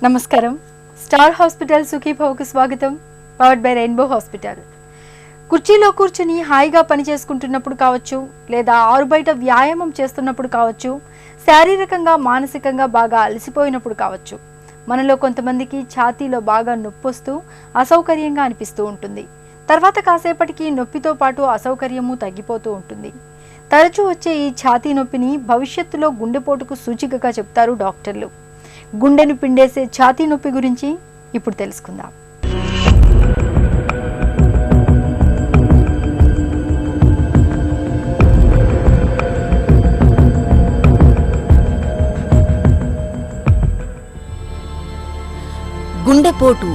నమస్కారం. Star hospital సుఖీభవకు స్వాగతం. Powered by rainbow hospital. కుర్చీలో కూర్చుని హాయిగా పని చేసుకుంటున్నప్పుడు కావచ్చు, లేదా ఆరుబయట వ్యాయామం చేస్తున్నప్పుడు కావచ్చు, శారీరకంగా మానసికంగా బాగా అలసిపోయినప్పుడు కావచ్చు, మనలో కొంతమందికి ఛాతీలో బాగా నొప్పొస్తూ అసౌకర్యంగా అనిపిస్తూ ఉంటుంది. తర్వాత కాసేపటికి నొప్పితో పాటు అసౌకర్యము తగ్గిపోతూ ఉంటుంది. తరచూ వచ్చే ఈ ఛాతీ నొప్పిని భవిష్యత్తులో గుండెపోటుకు సూచికగా చెప్తారు డాక్టర్లు. గుండెను పిండేసే ఛాతీ నొప్పి గురించి ఇప్పుడు తెలుసుకుందాం. గుండెపోటు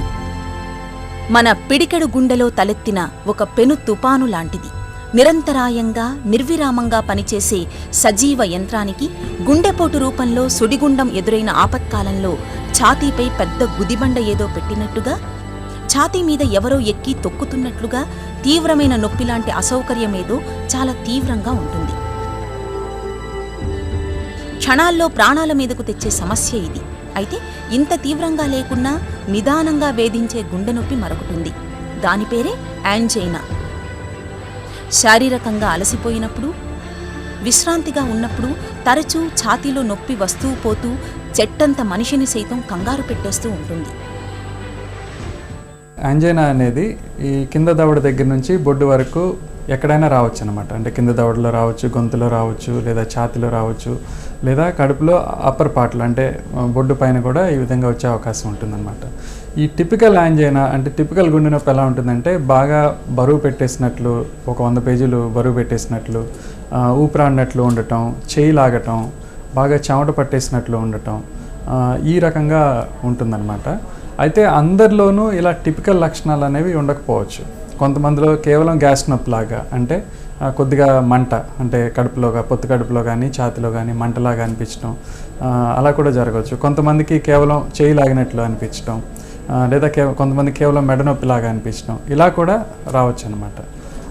మన పిడికెడు గుండెలో తలెత్తిన ఒక పెను తుపాను లాంటిది. నిరంతరాయంగా నిర్విరామంగా పనిచేసే సజీవ యంత్రానికి గుండెపోటు రూపంలో సుడిగుండం ఎదురైన ఆపత్కాలంలో ఛాతీపై పెద్ద గుదిబండ ఏదో పెట్టినట్టుగా, ఛాతీ మీద ఎవరో ఎక్కి తొక్కుతున్నట్లుగా తీవ్రమైన నొప్పిలాంటి అసౌకర్యమేదో చాలా తీవ్రంగా ఉంటుంది. క్షణాల్లో ప్రాణాల మీదకు తెచ్చే సమస్య ఇది. అయితే ఇంత తీవ్రంగా లేకున్నా నిదానంగా వేధించే గుండె నొప్పి మరొకటుంది. దాని పేరే యాంజైనా. శారీరకంగా అలసిపోయినప్పుడు, విశ్రాంతిగా ఉన్నప్పుడు తరచూ ఛాతీలో నొప్పి వస్తూ పోతూ చెట్టంత మనిషిని సైతం కంగారు పెట్టేస్తూ ఉంటుంది. యాంజైనా అనేది ఈ కింద దవడ దగ్గర నుంచి బొడ్డు వరకు ఎక్కడైనా రావచ్చు అనమాట. అంటే కింద దవడలో రావచ్చు, గొంతులో రావచ్చు, లేదా ఛాతీలో రావచ్చు, లేదా కడుపులో అప్పర్ పార్ట్లో అంటే బొడ్డు పైన కూడా ఈ విధంగా వచ్చే అవకాశం ఉంటుందన్నమాట. ఈ టిపికల్ యాంజైనా అంటే టిపికల్ గుండె నొప్పి ఎలా ఉంటుందంటే బాగా బరువు పెట్టేసినట్లు, ఒక 100 పేజీలు బరువు పెట్టేసినట్లు, ఊపిరాడినట్లు ఉండటం, చేయి లాగటం, బాగా చెమట పట్టేసినట్లు ఉండటం, ఈ రకంగా ఉంటుందన్నమాట. అయితే అందరిలోనూ ఇలా టిపికల్ లక్షణాలు అనేవి ఉండకపోవచ్చు. కొంతమందిలో కేవలం గ్యాస్ నొప్పిలాగా, అంటే కొద్దిగా మంట, అంటే పొత్తు కడుపులో కానీ ఛాతిలో కానీ మంటలాగా అనిపించడం, అలా కూడా జరగవచ్చు. కొంతమందికి కేవలం చేయి లాగినట్లు అనిపించడం, లేదా కొంతమంది కేవలం మెడ నొప్పిలాగా అనిపించడం, ఇలా కూడా రావచ్చు అనమాట.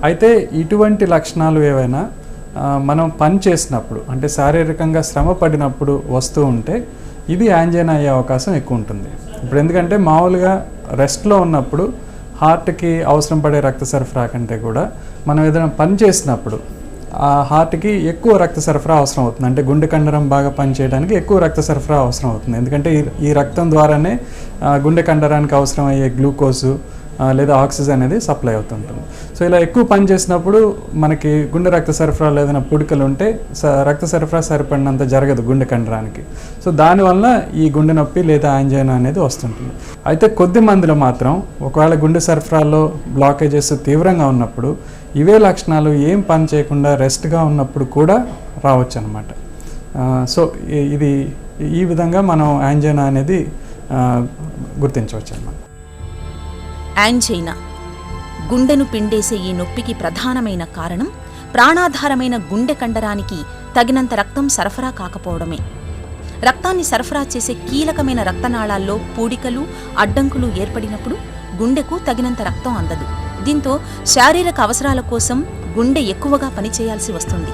అయితే ఇటువంటి లక్షణాలు ఏవైనా మనం పని చేసినప్పుడు, అంటే శారీరకంగా శ్రమ పడినప్పుడు వస్తూ ఉంటే ఇది యాంజైనా అయ్యే అవకాశం ఎక్కువ ఉంటుంది. ఇప్పుడు ఎందుకంటే మామూలుగా రెస్ట్లో ఉన్నప్పుడు హార్ట్కి అవసరం పడే రక్త సరఫరా కంటే కూడా మనం ఏదైనా పని చేసినప్పుడు ఆ హార్ట్కి ఎక్కువ రక్త సరఫరా అవసరం అవుతుంది. అంటే గుండె కండరం బాగా పనిచేయడానికి ఎక్కువ రక్త సరఫరా అవసరం అవుతుంది. ఎందుకంటే ఈ రక్తం ద్వారానే గుండె కండరానికి అవసరం అయ్యే గ్లూకోజు లేదా ఆక్సిజన్ అనేది సప్లై అవుతుంటుంది. సో ఇలా ఎక్కువ పని చేసినప్పుడు మనకి గుండె రక్త సరఫరాలో ఏదైనా పుడికలు ఉంటే రక్త సరఫరా సరిపడినంత జరగదు గుండె కండరానికి. సో దానివల్ల ఈ గుండె నొప్పి లేదా యాంజైనా అనేది వస్తుంటుంది. అయితే కొద్ది మందిలో మాత్రం ఒకవేళ గుండె సరఫరాలో బ్లాకేజెస్ తీవ్రంగా ఉన్నప్పుడు ఇవే లక్షణాలు ఏం పని చేయకుండా రెస్ట్గా ఉన్నప్పుడు కూడా రావచ్చు అన్నమాట. సో ఇది ఈ విధంగా మనం యాంజైనా అనేది గుర్తించవచ్చు అన్నమాట. యాంజైనా గుండెను పిండేసే ఈ నొప్పికి ప్రధానమైన కారణం ప్రాణాధారమైన గుండె కండరానికి తగినంత రక్తం సరఫరా కాకపోవడమే. రక్తాన్ని సరఫరా చేసే కీలకమైన రక్తనాళాల్లో పూడికలు, అడ్డంకులు ఏర్పడినప్పుడు గుండెకు తగినంత రక్తం అందదు. దీంతో శారీరక అవసరాల కోసం గుండె ఎక్కువగా పనిచేయాల్సి వస్తుంది.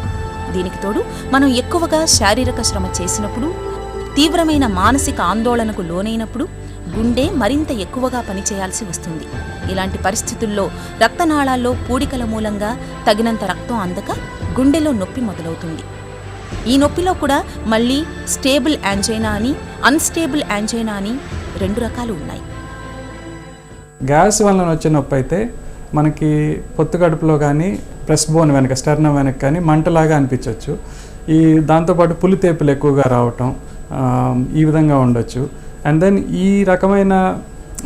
దీనికి తోడు మనం ఎక్కువగా శారీరక శ్రమ చేసినప్పుడు, తీవ్రమైన మానసిక ఆందోళనకు లోనైనప్పుడు గుండె మరింత ఎక్కువగా పనిచేయాల్సి వస్తుంది. ఇలాంటి పరిస్థితుల్లో రక్తనాళాల్లో పూడికల మూలంగా తగినంత రక్తం అందక గుండెలో నొప్పి మొదలవుతుంది. ఈ నొప్పిలో కూడా మళ్ళీ స్టేబుల్ యాంజైనా అని, అన్స్టేబుల్ యాంజైనా అని 2 రకాలు ఉన్నాయి. గ్యాస్ వలన వచ్చే నొప్పి అయితే మనకి పొత్తు కడుపులో కానీ ప్రెస్ బోన్ వెనక, స్టెర్నం వెనక కానీ మంటలాగా అనిపించవచ్చు. దాంతోపాటు పులితేపులు ఎక్కువగా రావటం, ఈ విధంగా ఉండొచ్చు. అండ్ దెన్ ఈ రకమైన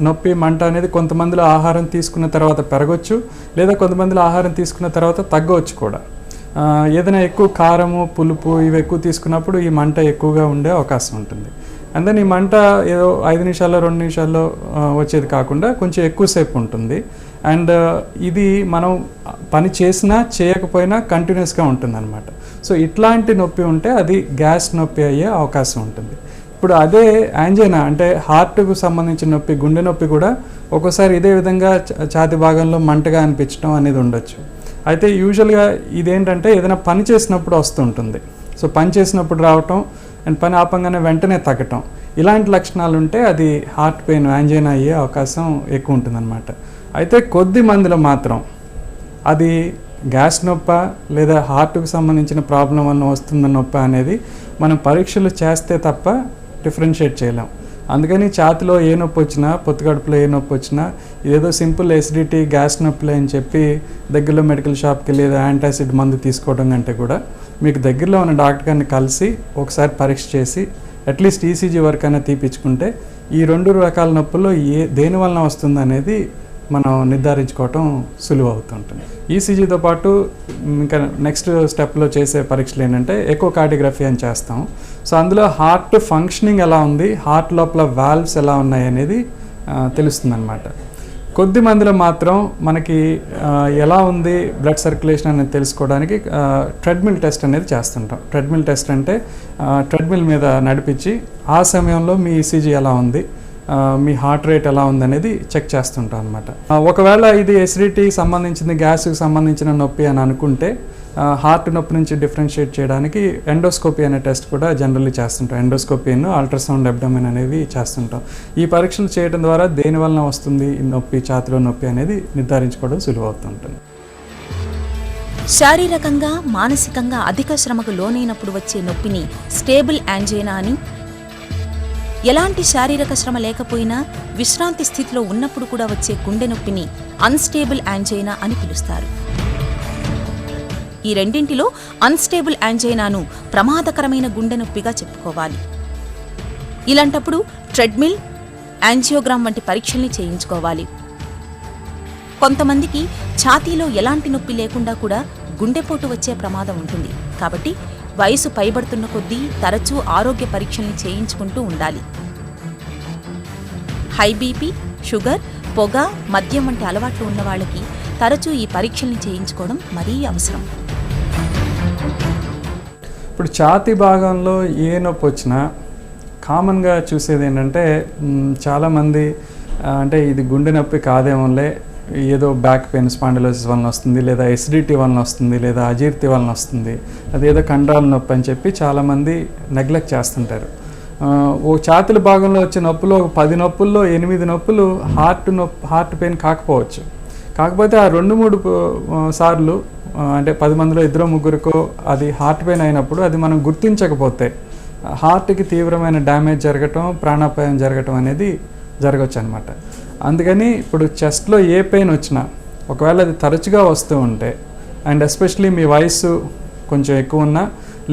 నొప్పి, మంట అనేది కొంతమందిలో ఆహారం తీసుకున్న తర్వాత పెరగవచ్చు, లేదా కొంతమందిలో ఆహారం తీసుకున్న తర్వాత తగ్గవచ్చు కూడా. ఏదైనా ఎక్కువ కారము, పులుపు ఇవి ఎక్కువ తీసుకున్నప్పుడు ఈ మంట ఎక్కువగా ఉండే అవకాశం ఉంటుంది. అండ్ దెన్ ఈ మంట ఏదో 5 నిమిషాల్లో 2 నిమిషాల్లో వచ్చేది కాకుండా కొంచెం ఎక్కువసేపు ఉంటుంది. అండ్ ఇది మనం పని చేసినా చేయకపోయినా కంటిన్యూస్గా ఉంటుంది అనమాట. సో ఇట్లాంటి నొప్పి ఉంటే అది గ్యాస్ నొప్పి అయ్యే అవకాశం ఉంటుంది. ఇప్పుడు అదే యాంజైనా అంటే హార్ట్కు సంబంధించిన నొప్పి, గుండె నొప్పి కూడా ఒక్కోసారి ఇదే విధంగా ఛాతీ భాగంలో మంటగా అనిపించడం అనేది ఉండొచ్చు. అయితే యూజువల్గా ఇదేంటంటే ఏదైనా పని చేసినప్పుడు వస్తుంటుంది. సో పని చేసినప్పుడు రావటం అండ్ పని ఆపంగానే వెంటనే తగ్గటం, ఇలాంటి లక్షణాలు ఉంటే అది హార్ట్ పెయిన్ యాంజైనా అయ్యే అవకాశం ఎక్కువ ఉంటుందన్నమాట. అయితే కొద్ది మందిలో మాత్రం అది గ్యాస్ నొప్ప లేదా హార్ట్కు సంబంధించిన ప్రాబ్లం వల్ల వస్తున్న నొప్పి అనేది మనం పరీక్షలు చేస్తే తప్ప డిఫరెన్షియేట్ చేయలేం. అందుకని ఛాతిలో ఏ నొప్పి వచ్చినా, పొత్తుకడుపులో ఏ నొప్పి వచ్చినా ఇదేదో సింపుల్ ఎసిడిటీ గ్యాస్ నొప్పులే అని చెప్పి దగ్గరలో మెడికల్ షాప్కి లేదా యాంటాసిడ్ మందు తీసుకోవడం కంటే కూడా మీకు దగ్గరలో ఉన్న డాక్టర్ గారిని కలిసి ఒకసారి పరీక్ష చేసి అట్లీస్ట్ ఈసీజీ వరకు అయినా తీపించుకుంటే ఈ 2 రకాల నొప్పుల్లో దేని వలన వస్తుంది అనేది మనం నిర్ధారించుకోవటం సులువు అవుతుంటుంది. ఈసీజీతో పాటు ఇంకా నెక్స్ట్ స్టెప్లో చేసే పరీక్షలు ఏంటంటే ఎకోకార్డియోగ్రఫీ అని చేస్తాం. సో అందులో హార్ట్ ఫంక్షనింగ్ ఎలా ఉంది, హార్ట్ లోపల వాల్వ్స్ ఎలా ఉన్నాయి అనేది తెలుస్తుంది అన్నమాట. కొద్ది మందిలో మాత్రం మనకి ఎలా ఉంది బ్లడ్ సర్క్యులేషన్ అనేది తెలుసుకోవడానికి ట్రెడ్మిల్ టెస్ట్ అనేది చేస్తుంటాం. ట్రెడ్మిల్ టెస్ట్ అంటే ట్రెడ్మిల్ మీద నడిపించి ఆ సమయంలో మీ ఈసీజీ ఎలా ఉంది, మీ హార్ట్ రేట్ ఎలా ఉందనేది చెక్ చేస్తుంటాం అనమాట. ఒకవేళ ఇది ఎసిడిటీకి సంబంధించింది, గ్యాస్కి సంబంధించిన నొప్పి అని అనుకుంటే హార్ట్ నొప్పి నుంచి డిఫరెన్షియేట్ చేయడానికి ఎండోస్కోపీ అనే టెస్ట్ కూడా జనరల్లీ చేస్తుంటాం. ఎండోస్కోపీను అల్ట్రాసౌండ్ అబ్డోమెన్ అనేవి చేస్తుంటాం. ఈ పరీక్షలు చేయడం ద్వారా దేని వలన వస్తుంది నొప్పి, ఛాతిలో నొప్పి అనేది నిర్ధారించుకోవడం సులువు అవుతుంటుంది. శారీరకంగా మానసికంగా అధిక శ్రమకు లోనైనప్పుడు వచ్చే నొప్పిని స్టేబుల్ యాంజైనా అని, ఎలాంటి శారీరక శ్రమ లేకపోయినా విశ్రాంతి స్థితిలో ఉన్నప్పుడు కూడా వచ్చే గుండె నొప్పిని అన్స్టేబుల్ యాంజైనా అని పిలుస్తారు. ఈ రెండింటిలో అన్స్టేబుల్ యాంజైనాను ప్రమాదకరమైన గుండె నొప్పిగా చెప్పుకోవాలి. ఇలాంటప్పుడు ట్రెడ్మిల్, యాంజియోగ్రామ్ వంటి పరీక్షల్ని చేయించుకోవాలి. కొంతమందికి ఛాతీలో ఎలాంటి నొప్పి లేకుండా కూడా గుండెపోటు వచ్చే ప్రమాదం ఉంటుంది. కాబట్టి వయసు పైబడుతున్న కొద్దీ తరచూ ఆరోగ్య పరీక్షల్ని చేయించుకుంటూ ఉండాలి. హై బీపీ, షుగర్, పొగ, మద్యం వంటి అలవాట్లు ఉన్న వాళ్ళకి తరచూ ఈ పరీక్షల్ని చేయించుకోవడం మరీ అవసరం. ఇప్పుడు ఛాతీ భాగంలో ఏ నొప్పి వచ్చినా కామన్గా చూసేది ఏంటంటే చాలామంది అంటే ఇది గుండె నొప్పి కాదేమోలే, ఏదో బ్యాక్ పెయిన్ స్పాండిలోసిస్ వలన వస్తుంది, లేదా ఎసిడిటీ వలన వస్తుంది, లేదా అజీర్తి వలన వస్తుంది, అదేదో కండరాల నొప్పి అని చెప్పి చాలామంది నెగ్లెక్ట్ చేస్తుంటారు. ఓ ఛాతీల భాగంలో వచ్చే నొప్పులు 10 నొప్పుల్లో 8 నొప్పులు హార్ట్ పెయిన్ కాకపోవచ్చు. కాకపోతే ఆ 2-3 సార్లు అంటే 10 మందిలో 2-3కో అది హార్ట్ పెయిన్ అయినప్పుడు అది మనం గుర్తించకపోతే హార్ట్కి తీవ్రమైన డ్యామేజ్ జరగటం, ప్రాణాపాయం జరగటం అనేది జరగవచ్చు అనమాట. అందుకని ఇప్పుడు చెస్ట్లో ఏ పెయిన్ వచ్చినా ఒకవేళ అది తరచుగా వస్తూ ఉంటే అండ్ ఎస్పెషలీ మీ వయసు కొంచెం ఎక్కువ ఉన్నా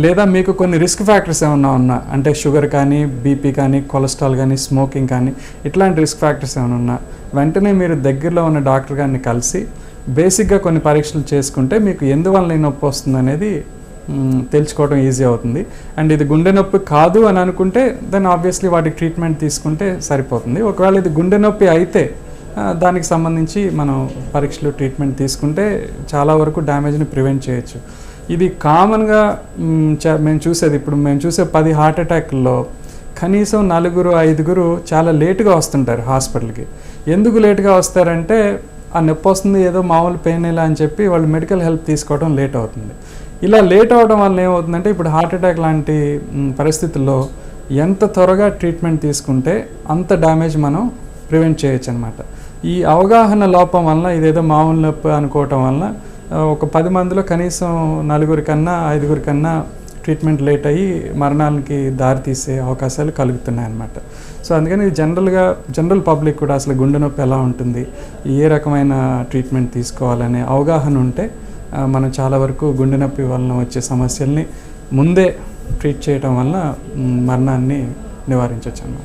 లేదా మీకు కొన్ని రిస్క్ ఫ్యాక్టర్స్ ఏమన్నా ఉన్నా అంటే షుగర్ కానీ, బీపీ కానీ, కొలెస్ట్రాల్ కానీ, స్మోకింగ్ కానీ ఇట్లాంటి రిస్క్ ఫ్యాక్టర్స్ ఏమైనా ఉన్నా వెంటనే మీరు దగ్గరలో ఉన్న డాక్టర్ గారిని కలిసి బేసిక్గా కొన్ని పరీక్షలు చేసుకుంటే మీకు ఎందువల్ల ఈ నొప్పి వస్తుంది అనేది తెలుసుకోవడం ఈజీ అవుతుంది. అండ్ ఇది గుండె నొప్పి కాదు అని అనుకుంటే దెన్ ఆబ్వియస్లీ వాటికి ట్రీట్మెంట్ తీసుకుంటే సరిపోతుంది. ఒకవేళ ఇది గుండె నొప్పి అయితే దానికి సంబంధించి మనం పరీక్షలు ట్రీట్మెంట్ తీసుకుంటే చాలా వరకు డ్యామేజ్ని ప్రివెంట్ చేయొచ్చు. ఇది కామన్గా మేము చూసే 10 హార్ట్ అటాక్ల్లో కనీసం 4-5 చాలా లేటుగా వస్తుంటారు హాస్పిటల్కి. ఎందుకు లేటుగా వస్తారంటే ఆ నొప్పి వస్తుంది, ఏదో మామూలు పెయిన్ ఇలా అని చెప్పి వాళ్ళు మెడికల్ హెల్ప్ తీసుకోవడం లేట్ అవుతుంది. ఇలా లేట్ అవడం వల్ల ఏమవుతుందంటే ఇప్పుడు హార్ట్ అటాక్ లాంటి పరిస్థితుల్లో ఎంత త్వరగా ట్రీట్మెంట్ తీసుకుంటే అంత డ్యామేజ్ మనం ప్రివెంట్ చేయొచ్చు అనమాట. ఈ అవగాహన లోపం వల్ల ఇదేదో మామూలు నొప్పి అనుకోవటం వల్ల ఒక 10 మందిలో కనీసం 4-5 కన్నా ట్రీట్మెంట్ లేట్ అయ్యి మరణాలకి దారితీసే అవకాశాలు కలుగుతున్నాయి అన్నమాట. సో అందుకని జనరల్ పబ్లిక్ కూడా అసలు గుండె నొప్పి ఎలా ఉంటుంది, ఏ రకమైన ట్రీట్మెంట్ తీసుకోవాలనే అవగాహన ఉంటే మనం చాలా వరకు గుండె నొప్పి వలన వచ్చే సమస్యల్ని ముందే ట్రీట్ చేయడం వల్ల మరణాన్ని నివారించవచ్చు అన్నమాట.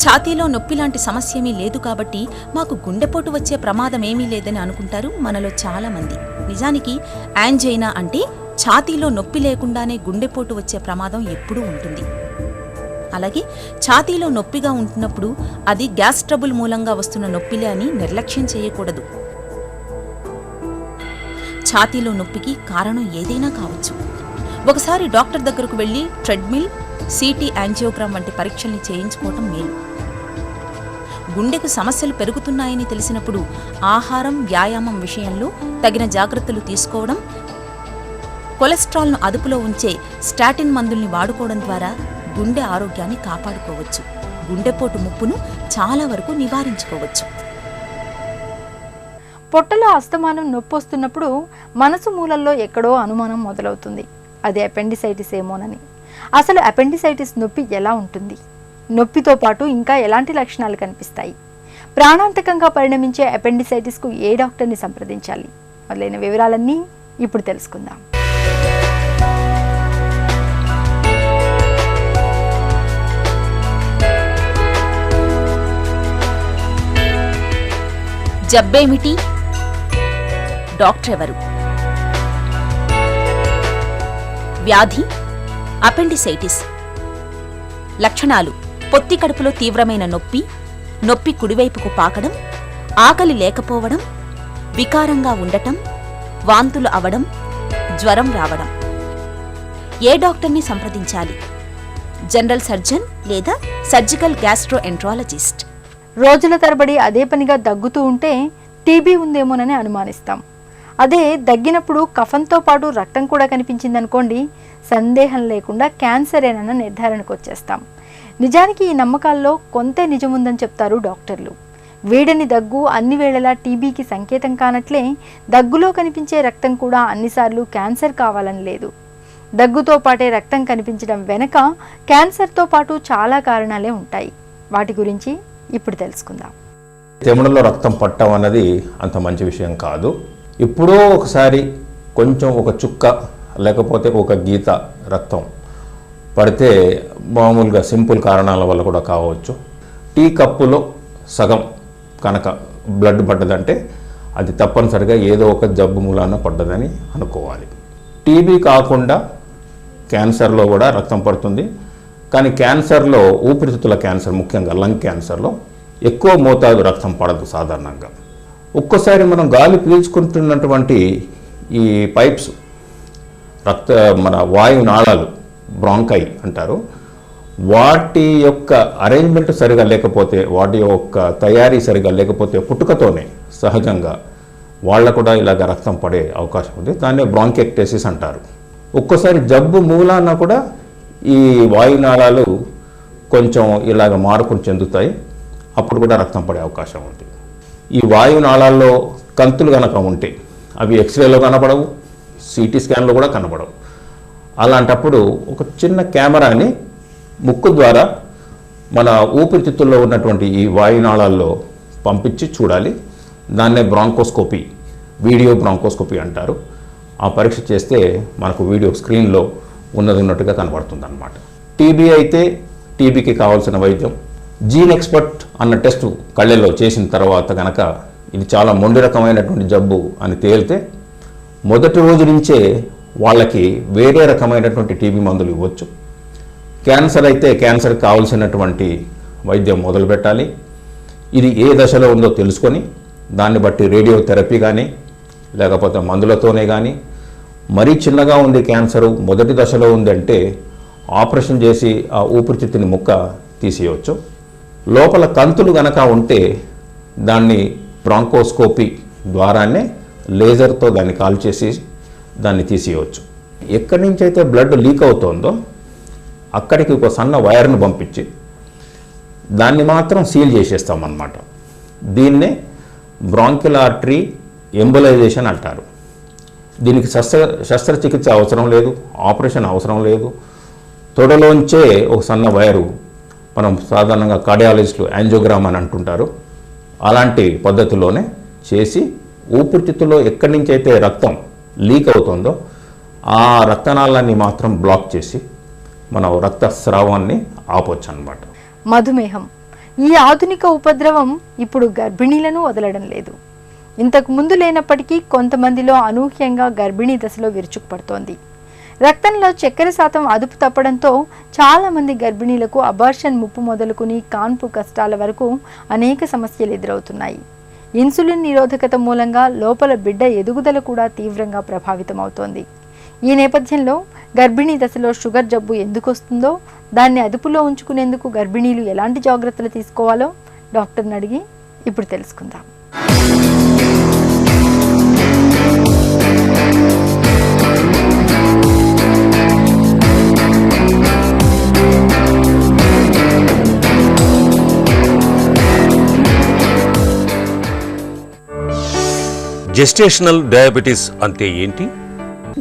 ఛాతీలో నొప్పి లాంటి సమస్యేమీ లేదు కాబట్టి మాకు గుండెపోటు వచ్చే ప్రమాదం ఏమీ లేదని అనుకుంటారు మనలో చాలామంది. నిజానికి యాంజైనా అంటే ఛాతీలో నొప్పి లేకుండానే గుండెపోటు వచ్చే ప్రమాదం ఎప్పుడూ ఉంటుంది. అలాగే ఛాతీలో నొప్పిగా ఉంటున్నప్పుడు అది గ్యాస్ ట్రబుల్ మూలంగా వస్తున్న నొప్పిలే అని నిర్లక్ష్యం చేయకూడదు. ఛాతీలో నొప్పికి కారణం ఏదైనా కావచ్చు. ఒకసారి డాక్టర్ దగ్గరకు వెళ్లి ట్రెడ్మిల్, సిటీ యాంజియోగ్రామ్ వంటి పరీక్షల్ని చేయించుకోవటం మేలు. గుండెకు సమస్యలు పెరుగుతున్నాయని తెలిసినప్పుడు ఆహారం, వ్యాయామం విషయంలో తగిన జాగ్రత్తలు తీసుకోవడం, కొలెస్ట్రాల్ను అదుపులో ఉంచే స్టాటిన్ మందుల్ని వాడుకోవడం ద్వారా గుండె ఆరోగ్యాన్ని కాపాడుకోవచ్చు. గుండెపోటు ముప్పును చాలా వరకు నివారించుకోవచ్చు. పొట్టలో అస్తమానం నొప్పి వస్తున్నప్పుడు మనసు మూలల్లో ఎక్కడో అనుమానం మొదలవుతుంది. అది అపెండిసైటిస్ ఏమోనని. అసలు అపెండిసైటిస్ నొప్పి ఎలా ఉంటుంది? నొప్పితో పాటు ఇంకా ఎలాంటి లక్షణాలు కనిపిస్తాయి? ప్రాణాంతకంగా పరిణమించే అపెండిసైటిస్కు ఏ డాక్టర్ని సంప్రదించాలి? మొదలైన వివరాలన్నీ ఇప్పుడు తెలుసుకుందాం. జబ్బేమిటి? డాక్టర్ ఎవరు? వ్యాధి అపెండిసైటిస్. లక్షణాలు: పొత్తి కడుపులో తీవ్రమైన నొప్పి, నొప్పి కుడివైపుకు పాకడం, ఆకలి లేకపోవడం, వికారంగా ఉండటం, వాంతులు అవడం, జ్వరం రావడం. ఏ డాక్టర్ని సంప్రదించాలి? జనరల్ సర్జన్ లేదా సర్జికల్ గ్యాస్ట్రోఎంట్రాలజిస్ట్. రోజుల తరబడి అదే పనిగా దగ్గుతూ ఉంటే టీబీ ఉందేమోనని అనుమానిస్తాం. అదే దగ్గినప్పుడు కఫంతో పాటు రక్తం కూడా కనిపించిందనుకోండి, సందేహం లేకుండా క్యాన్సరేనన్న నిర్ధారణకు వచ్చేస్తాం. నిజానికి ఈ నమ్మకాల్లో కొంతే నిజముందని చెప్తారు డాక్టర్లు. వేడని దగ్గు అన్ని వేళలా టీబీకి సంకేతం కానట్లే దగ్గులో కనిపించే రక్తం కూడా అన్నిసార్లు క్యాన్సర్ కావాలని లేదు. దగ్గుతో పాటే రక్తం కనిపించడం వెనక క్యాన్సర్తో పాటు చాలా కారణాలే ఉంటాయి. వాటి గురించి ఇప్పుడు తెలుసుకుందాం. తెముడులో రక్తం పట్టడం అన్నది అంత మంచి విషయం కాదు. ఎప్పుడో ఒకసారి కొంచెం ఒక చుక్క లేకపోతే ఒక గీత రక్తం పడితే మామూలుగా సింపుల్ కారణాల వల్ల కూడా కావచ్చు. టీ కప్పులో సగం కనుక బ్లడ్ పడ్డదంటే అది తప్పనిసరిగా ఏదో ఒక జబ్బు మూలాన పడ్డదని అనుకోవాలి. టీబీ కాకుండా క్యాన్సర్లో కూడా రక్తం పడుతుంది. కానీ క్యాన్సర్లో, ఊపిరితిత్తుల క్యాన్సర్ ముఖ్యంగా లంగ్ క్యాన్సర్లో ఎక్కువ మోతాదు రక్తం పడదు సాధారణంగా. ఒక్కోసారి మనం గాలి పీల్చుకుంటున్నటువంటి ఈ పైప్స్, మన వాయు నాళాలు, బ్రాంకై అంటారు, వాటి యొక్క అరేంజ్మెంట్ సరిగా లేకపోతే, వాటి యొక్క తయారీ సరిగా లేకపోతే పుట్టుకతోనే సహజంగా వాళ్ళ కూడా ఇలాగ రక్తం పడే అవకాశం ఉంది. దాన్ని బ్రాంకెక్టేసిస్ అంటారు. ఒక్కోసారి జబ్బు మూలాన కూడా ఈ వాయునాళాలు కొంచెం ఇలాగ మార్పులు చెందుతాయి. అప్పుడు కూడా రక్తం పడే అవకాశం ఉంది. ఈ వాయునాళాల్లో కంతులు కనుక ఉంటే అవి ఎక్స్రేలో కనపడవు, సిటీ స్కాన్లో కూడా కనపడవు. అలాంటప్పుడు ఒక చిన్న కెమెరాని ముక్కు ద్వారా మన ఊపిరితిత్తుల్లో ఉన్నటువంటి ఈ వాయునాళాల్లో పంపించి చూడాలి. దాన్నే బ్రాంకోస్కోపీ, వీడియో బ్రాంకోస్కోపీ అంటారు. ఆ పరీక్ష చేస్తే మనకు వీడియో స్క్రీన్లో ఉన్నట్టుగా కనబడుతుంది అన్నమాట. టీబీ అయితే టీబీకి కావాల్సిన వైద్యం, జీన్ ఎక్స్పర్ట్ అన్న టెస్ట్ కళ్ళల్లో చేసిన తర్వాత కనుక ఇది చాలా మొండి రకమైనటువంటి జబ్బు అని తేలితే మొదటి రోజు నుంచే వాళ్ళకి వేరే రకమైనటువంటి టీబీ మందులు ఇవ్వచ్చు. క్యాన్సర్ అయితే క్యాన్సర్కి కావాల్సినటువంటి వైద్యం మొదలు పెట్టాలి. ఇది ఏ దశలో ఉందో తెలుసుకొని దాన్ని బట్టి రేడియోథెరపీ కానీ లేకపోతే మందులతోనే కానీ, మరీ చిన్నగా ఉంది క్యాన్సరు, మొదటి దశలో ఉందంటే ఆపరేషన్ చేసి ఆ ఊపిరితిత్తుని ముక్క తీసేయవచ్చు. లోపల కంతులు గనక ఉంటే దాన్ని బ్రాంకోస్కోపీ ద్వారానే లేజర్తో దాన్ని కాల్ చేసి దాన్ని తీసేయవచ్చు. ఎక్కడి నుంచి అయితే బ్లడ్ లీక్ అవుతుందో అక్కడికి ఒక సన్న వైర్ను పంపించి దాన్ని మాత్రం సీల్ చేసేస్తామన్నమాట. దీన్నే బ్రాంకిల్ ఆర్టరీ ఎంబలైజేషన్ అంటారు. దీనికి శస్త్రచికిత్స అవసరం లేదు, ఆపరేషన్ అవసరం లేదు. తొడలోంచే ఒక సన్న వైరు, మనం సాధారణంగా కార్డియాలజిస్టులు యాంజియోగ్రామ్ అని అంటుంటారు, అలాంటి పద్ధతిలోనే చేసి ఊపిరితిత్తులో ఎక్కడి నుంచి అయితే రక్తం లీక్ అవుతుందో ఆ రక్తనాళాన్ని మాత్రం బ్లాక్ చేసి మన రక్తస్రావాన్ని ఆపొచ్చు అన్నమాట. మధుమేహం ఈ ఆధునిక ఉపద్రవం ఇప్పుడు గర్భిణీలను వదలడం లేదు. ఇంతకు ముందు లేనప్పటికీ కొంతమందిలో అనూహ్యంగా గర్భిణీ దశలో విరుచుకుపడుతోంది. రక్తంలో చక్కెర శాతం అదుపు తప్పడంతో చాలామంది గర్భిణీలకు అబార్షన్ ముప్పు మొదలుకుని కాన్పు కష్టాల వరకు అనేక సమస్యలు ఎదురవుతున్నాయి. ఇన్సులిన్ నిరోధకత మూలంగా లోపల బిడ్డ ఎదుగుదల కూడా తీవ్రంగా ప్రభావితమవుతోంది. ఈ నేపథ్యంలో గర్భిణీ దశలో షుగర్ జబ్బు ఎందుకు వస్తుందో, దాన్ని అదుపులో ఉంచుకునేందుకు గర్భిణీలు ఎలాంటి జాగ్రత్తలు తీసుకోవాలో డాక్టర్ని అడిగి ఇప్పుడు తెలుసుకుందాం. జెస్టేషనల్ డయాబెటీస్ అంటే ఏంటి?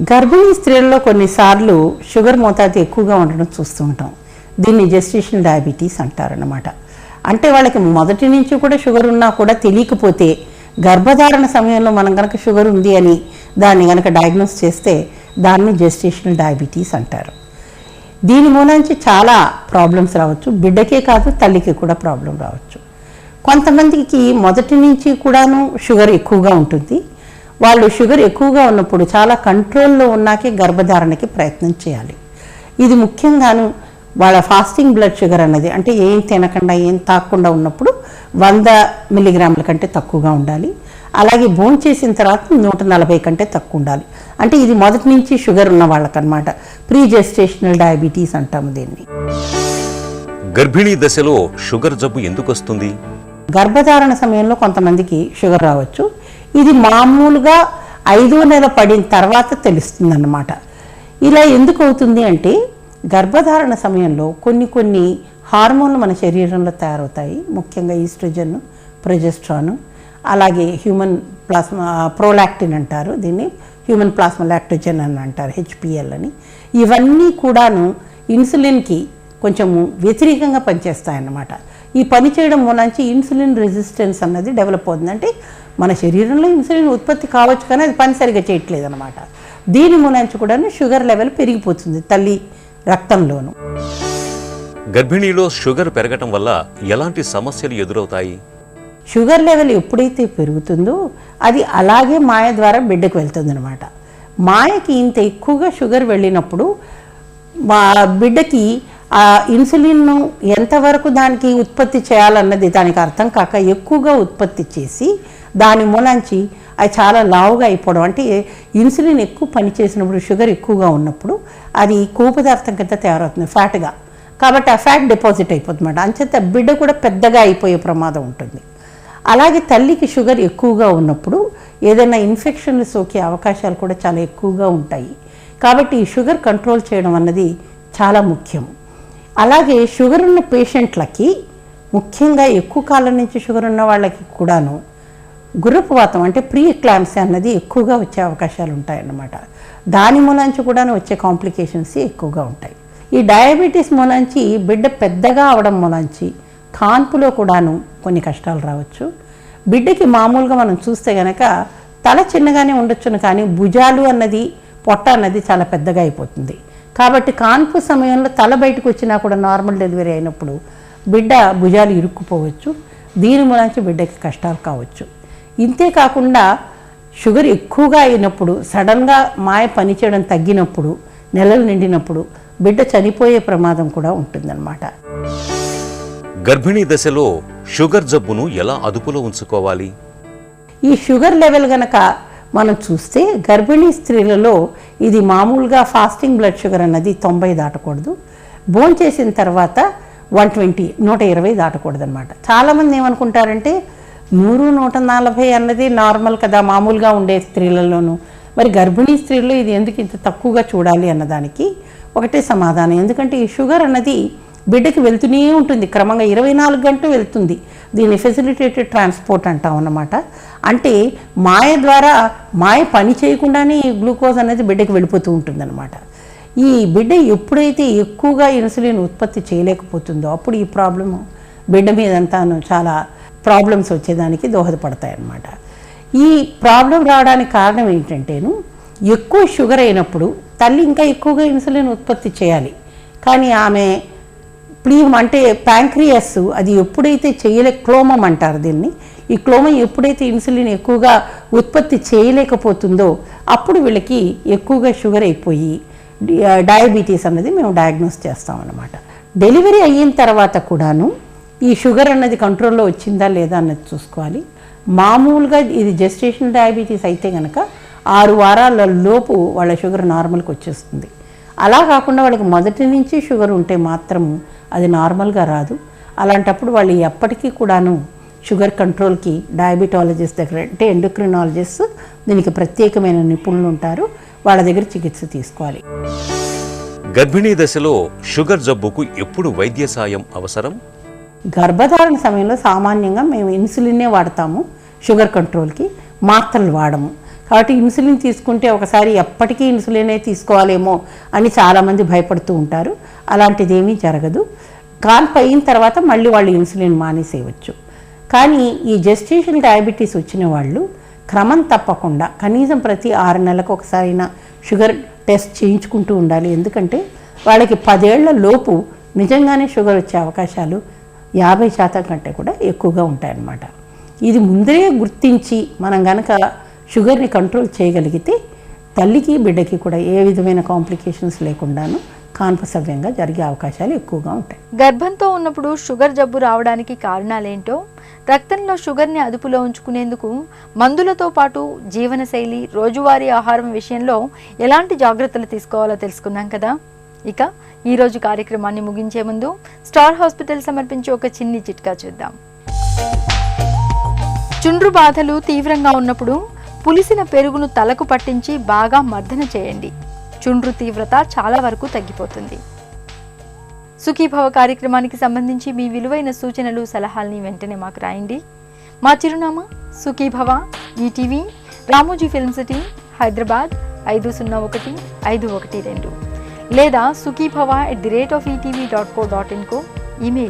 గర్భిణీ స్త్రీల్లో కొన్నిసార్లు షుగర్ మోతాదు ఎక్కువగా ఉండడం చూస్తూ ఉంటాం. దీన్ని జెస్టేషనల్ డయాబెటీస్ అంటారన్నమాట. అంటే వాళ్ళకి మొదటి నుంచి కూడా షుగర్ ఉన్నా కూడా తెలియకపోతే గర్భధారణ సమయంలో మనం కనుక షుగర్ ఉంది అని దాన్ని కనుక డయాగ్నోస్ చేస్తే దాన్ని జెస్టేషనల్ డయాబెటీస్ అంటారు. దీని మూలంచి చాలా ప్రాబ్లమ్స్ రావచ్చు. బిడ్డకే కాదు, తల్లికి కూడా ప్రాబ్లం రావచ్చు. కొంతమందికి మొదటి నుంచి కూడాను షుగర్ ఎక్కువగా ఉంటుంది. వాళ్ళు షుగర్ ఎక్కువగా ఉన్నప్పుడు చాలా కంట్రోల్లో ఉన్నాకే గర్భధారణకి ప్రయత్నం చేయాలి. ఇది ముఖ్యంగాను వాళ్ళ ఫాస్టింగ్ బ్లడ్ షుగర్ అన్నది, అంటే ఏం తినకుండా ఏం తాగకుండా ఉన్నప్పుడు 100 మిల్లీగ్రాముల కంటే తక్కువగా ఉండాలి. అలాగే భోంచేసిన తర్వాత 140 కంటే తక్కువ ఉండాలి. అంటే ఇది మొదటి నుంచి షుగర్ ఉన్న వాళ్ళకన్నమాట. ప్రీ జెస్టేషనల్ డయాబెటీస్ అంటాము దీన్ని. గర్భిణీ దశలో షుగర్ జబ్బు ఎందుకు వస్తుంది? గర్భధారణ సమయంలో కొంతమందికి షుగర్ రావచ్చు. ఇది మామూలుగా 5వ నెల పడిన తర్వాత తెలుస్తుంది అన్నమాట. ఇలా ఎందుకు అవుతుంది అంటే గర్భధారణ సమయంలో కొన్ని హార్మోన్లు మన శరీరంలో తయారవుతాయి. ముఖ్యంగా ఈస్ట్రోజన్, ప్రొజెస్ట్రాన్, అలాగే హ్యూమన్ ప్లాస్మా ప్రోలాక్టిన్ అంటారు దీన్ని, హ్యూమన్ ప్లాస్మా లాక్టోజన్ అని అంటారు, HPL అని. ఇవన్నీ కూడాను ఇన్సులిన్కి కొంచెము వ్యతిరేకంగా పనిచేస్తాయన్నమాట. ఈ పని చేయడం మూలంచి ఇన్సులిన్ రెసిస్టెన్స్ అన్నది డెవలప్ అవుతుంది. అంటే మన శరీరంలో ఇన్సులిన్ ఉత్పత్తి కావచ్చు కానీ అది పని సరిగా చేయట్లేదు అనమాట. దీని మూలంచి కూడా షుగర్ లెవెల్ పెరిగిపోతుంది తల్లి రక్తంలోను. గర్భిణీలో షుగర్ పెరగటం వల్ల ఎలాంటి సమస్యలు ఎదురవుతాయి? షుగర్ లెవెల్ ఎప్పుడైతే పెరుగుతుందో అది అలాగే మాయ ద్వారా బిడ్డకు వెళ్తుంది అనమాట. మాయకి ఇంత ఎక్కువగా షుగర్ వెళ్ళినప్పుడు మా బిడ్డకి ఆ ఇన్సులిన్ను ఎంతవరకు దానికి ఉత్పత్తి చేయాలన్నది దానికి అర్థం కాక ఎక్కువగా ఉత్పత్తి చేసి దాని మూలంచి అది చాలా లావుగా అయిపోవడం. అంటే ఇన్సులిన్ ఎక్కువ పనిచేసినప్పుడు షుగర్ ఎక్కువగా ఉన్నప్పుడు అది కొవ్వు పదార్థం కింద తయారవుతుంది, ఫ్యాట్గా. కాబట్టి ఆ ఫ్యాట్ డిపాజిట్ అయిపోతుంది అన్నమాట. అంచేత బిడ్డ కూడా పెద్దగా అయిపోయే ప్రమాదం ఉంటుంది. అలాగే తల్లికి షుగర్ ఎక్కువగా ఉన్నప్పుడు ఏదైనా ఇన్ఫెక్షన్లు సోకే అవకాశాలు కూడా చాలా ఎక్కువగా ఉంటాయి. కాబట్టి ఈ షుగర్ కంట్రోల్ చేయడం అన్నది చాలా ముఖ్యం. అలాగే షుగర్ ఉన్న పేషెంట్లకి, ముఖ్యంగా ఎక్కువ కాలం నుంచి షుగర్ ఉన్న వాళ్ళకి కూడాను గుర్రపువాతం అంటే ప్రీ ఎక్లాంప్సియా అన్నది ఎక్కువగా వచ్చే అవకాశాలు ఉంటాయన్నమాట. దాని మూలంచి కూడాను వచ్చే కాంప్లికేషన్స్ ఎక్కువగా ఉంటాయి. ఈ డయాబెటీస్ మూలంచి బిడ్డ పెద్దగా అవడం మూలంచి కాన్పులో కూడాను కొన్ని కష్టాలు రావచ్చు. బిడ్డకి మామూలుగా మనం చూస్తే కనుక తల చిన్నగానే ఉండొచ్చును, కానీ భుజాలు అన్నది పొట్ట అన్నది చాలా పెద్దగా అయిపోతుంది. కాబట్టి కాన్పు సమయంలో తల బయటకు వచ్చినా కూడా నార్మల్ డెలివరీ అయినప్పుడు బిడ్డ భుజాలు ఇరుక్కుపోవచ్చు. దీని మూలంచి బిడ్డకి కష్టాలు కావచ్చు. ఇంతే కాకుండా షుగర్ ఎక్కువగా అయినప్పుడు సడన్గా మాయ పనిచేయడం తగ్గినప్పుడు, నెలలు నిండినప్పుడు బిడ్డ చనిపోయే ప్రమాదం కూడా ఉంటుందన్నమాట. గర్భిణీ దశలో షుగర్ జబ్బును ఎలా అదుపులో ఉంచుకోవాలి? ఈ షుగర్ లెవెల్ గనక మనం చూస్తే గర్భిణీ స్త్రీలలో ఇది మామూలుగా ఫాస్టింగ్ బ్లడ్ షుగర్ అన్నది 90 దాటకూడదు. భోంచేసిన తర్వాత 120 దాటకూడదు అనమాట. చాలామంది ఏమనుకుంటారంటే 100-140 అన్నది నార్మల్ కదా మామూలుగా ఉండే స్త్రీలలోనూ, మరి గర్భిణీ స్త్రీల్లో ఇది ఎందుకు ఇంత తక్కువగా చూడాలి అన్నదానికి ఒకటే సమాధానం. ఎందుకంటే ఈ షుగర్ అన్నది బిడ్డకి వెళ్తూనే ఉంటుంది, క్రమంగా 24 గంటలు వెళ్తుంది. దీన్ని ఫెసిలిటేటెడ్ ట్రాన్స్పోర్ట్ అంటాం అన్నమాట. అంటే మాయ ద్వారా మాయ పని చేయకుండానే ఈ గ్లూకోజ్ అనేది బిడ్డకి వెళ్ళిపోతూ ఉంటుందన్నమాట. ఈ బిడ్డ ఎప్పుడైతే ఎక్కువగా ఇన్సులిన్ ఉత్పత్తి చేయలేకపోతుందో అప్పుడు ఈ ప్రాబ్లము బిడ్డ మీదంతాను చాలా ప్రాబ్లమ్స్ వచ్చేదానికి దోహదపడతాయి అన్నమాట. ఈ ప్రాబ్లం రావడానికి కారణం ఏంటంటేను ఎక్కువ షుగర్ అయినప్పుడు తల్లి ఇంకా ఎక్కువగా ఇన్సులిన్ ఉత్పత్తి చేయాలి, కానీ ఆమె అంటే ప్యాంక్రియాస్ అది ఎప్పుడైతే క్లోమం అంటారు దీన్ని, ఈ క్లోమం ఎప్పుడైతే ఇన్సులిన్ ఎక్కువగా ఉత్పత్తి చేయలేకపోతుందో అప్పుడు వీళ్ళకి ఎక్కువగా షుగర్ అయిపోయి డయాబెటీస్ అన్నది మేము డయాగ్నోస్ చేస్తామన్నమాట. డెలివరీ అయిన తర్వాత కూడాను ఈ షుగర్ అన్నది కంట్రోల్లో వచ్చిందా లేదా అన్నది చూసుకోవాలి. మామూలుగా ఇది జెస్టేషనల్ డయాబెటీస్ అయితే కనుక 6 వారాల లోపు వాళ్ళ షుగర్ నార్మల్కి వచ్చేస్తుంది. అలా కాకుండా వాళ్ళకి మొదటి నుంచి షుగర్ ఉంటే మాత్రము అది నార్మల్గా రాదు. అలాంటప్పుడు వాళ్ళు ఎప్పటికీ కూడాను షుగర్ కంట్రోల్కి డయాబెటాలజిస్ట్ దగ్గర, అంటే ఎండోక్రినాలజిస్ట్ దీనికి ప్రత్యేకమైన నిపుణులు ఉంటారు, వాళ్ళ దగ్గర చికిత్స తీసుకోవాలి. గర్భిణీ దశలో షుగర్ జబ్బుకు ఎప్పుడు వైద్య సాయం అవసరం? గర్భధారణ సమయంలో సామాన్యంగా మేము ఇన్సులిన్నే వాడతాము షుగర్ కంట్రోల్కి. మాత్రలు వాడము. కాబట్టి ఇన్సులిన్ తీసుకుంటే ఒకసారి ఎప్పటికీ ఇన్సులినే తీసుకోవాలేమో అని చాలామంది భయపడుతూ ఉంటారు. అలాంటిది ఏమీ జరగదు. కాన్పు అయిన తర్వాత మళ్ళీ వాళ్ళు ఇన్సులిన్ మానేసేయవచ్చు. కానీ ఈ జెస్టేషనల్ డయాబెటీస్ వచ్చిన వాళ్ళు క్రమం తప్పకుండా కనీసం ప్రతి 6 నెలలకు ఒకసారైనా షుగర్ టెస్ట్ చేయించుకుంటూ ఉండాలి. ఎందుకంటే వాళ్ళకి 10 ఏళ్ల లోపు నిజంగానే షుగర్ వచ్చే అవకాశాలు 50% కంటే కూడా ఎక్కువగా ఉంటాయన్నమాట. ఇది ముందరే గుర్తించి మనం గనక షుగర్ని కంట్రోల్ చేయగలిగితే తల్లికి బిడ్డకి కూడా ఏ విధమైన కాంప్లికేషన్స్ లేకుండాను కాన్పు సవ్యంగా జరిగే అవకాశాలు ఎక్కువగా ఉంటాయి. గర్భంతో ఉన్నప్పుడు షుగర్ జబ్బు రావడానికి కారణాలేంటో, రక్తంలో షుగర్ని అదుపులో ఉంచుకునేందుకు మందులతో పాటు జీవనశైలి, రోజువారీ ఆహారం విషయంలో ఎలాంటి జాగ్రత్తలు తీసుకోవాలో తెలుసుకున్నాం కదా. ఇక ఈరోజు కార్యక్రమాన్ని ముగించే ముందు స్టార్ హాస్పిటల్ సమర్పించే ఒక చిన్ని చిట్కా చూద్దాం. చుండ్రు బాధలు తీవ్రంగా ఉన్నప్పుడు పులిసిన పెరుగును తలకు పట్టించి బాగా మర్దన చేయండి. చుండ్రు తీవ్రత చాలా వరకు తగ్గిపోతుంది. సుఖీభవ కార్యక్రమానికి సంబంధించి మీ విలువైన సూచనలు, సలహాల్ని వెంటనే మాకు రాయండి. మా చిరునామా Sukhibhava, ETV, Ramoji film city, Hyderabad 501512 లేదా sukhibhava@etv.co.in కు ఈమెయిల్